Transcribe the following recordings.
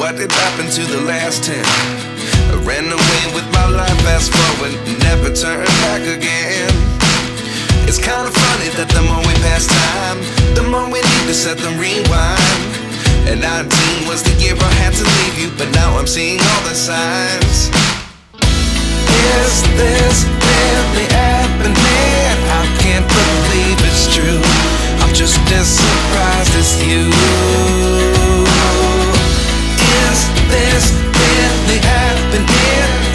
what did happen to the last 10? I ran away with my life, fast forward, never turn back again. It's kind of funny that the more we pass time, the more we need to set them rewind. And 19 was the year I had to leave you, but now I'm seeing all the signs. Is this really happening? I can't believe it's true. I'm just as surprised as you. Is this really happening?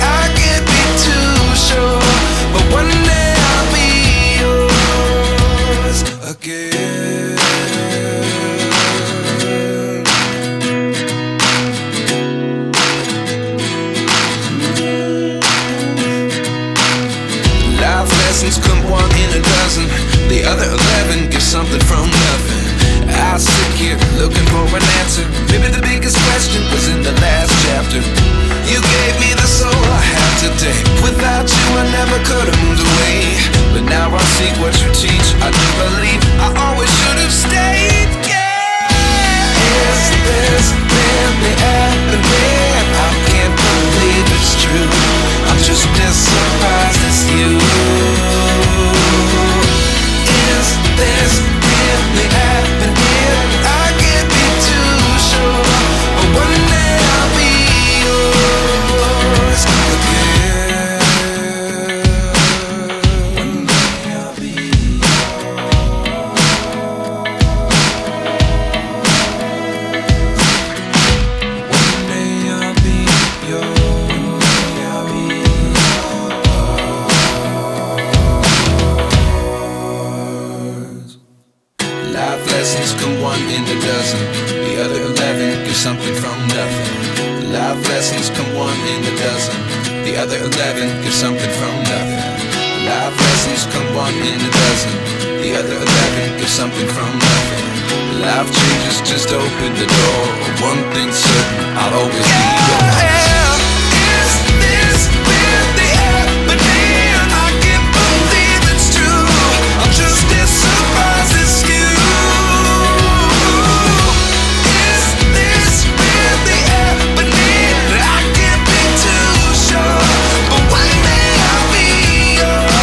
I can't be too sure, but one day I'll be yours again. Life lessons come one in a dozen. The other 11 get something from nothing. I sit here looking for an answer. Maybe the biggest question was in the last chapter. You gave me the soul I have today. Without you I never could have moved away. But now I see what you teach. I do believe I always should have stayed. Yeah. Is this really happening? I can't believe it's true. I'm just as surprised as you. Is this really happening? I can't be too sure, but one day I'll be yours again. One day I'll be yours. One day I'll be yours. One day I'll be yours. Life lessons come one in a dozen. The other 11 give something from nothing. Life lessons come one in a dozen. The other 11 give something from nothing. Life lessons come one in a dozen. The other 11 give something from nothing. Life changes just open the door. One thing's certain, I'll always be yours.